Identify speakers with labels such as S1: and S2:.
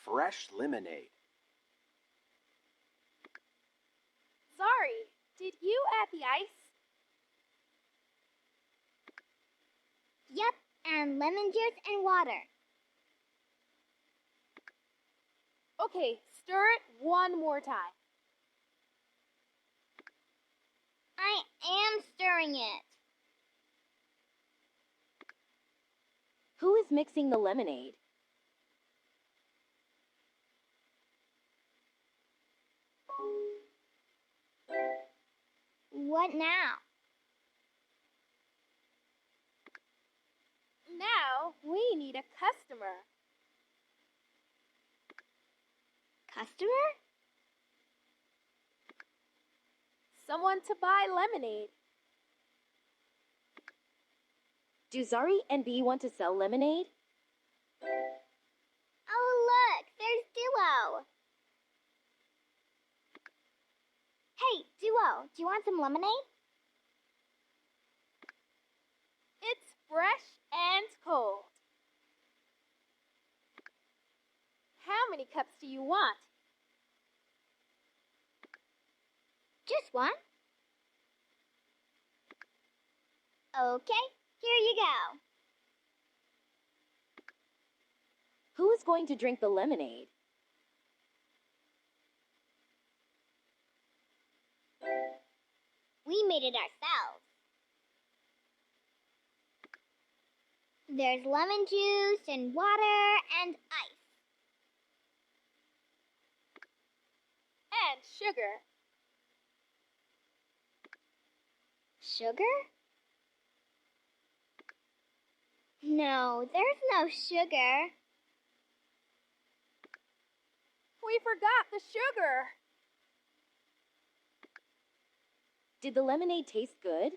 S1: fresh lemonade.
S2: Sorry, did you add the ice?
S3: Yep, and lemon juice and water.
S2: Okay, stir it one more time.
S3: I am stirring it.
S4: Who is mixing the lemonade?
S3: What now?
S2: Now we need a customer.
S3: Customer?
S2: Someone to buy lemonade.
S4: Do Zari and Bee want to sell lemonade?
S3: Oh, look, there's Duo. Hey, Duo, do you want some lemonade?
S2: It's fresh and cold. How many cups do you want?
S3: Just one. Okay, here you go.
S4: Who is going to drink the lemonade?
S3: We made it ourselves. There's lemon juice and water and ice.
S2: And sugar.
S3: Sugar? No, there's no sugar.
S2: We forgot the sugar.
S4: Did the lemonade taste good?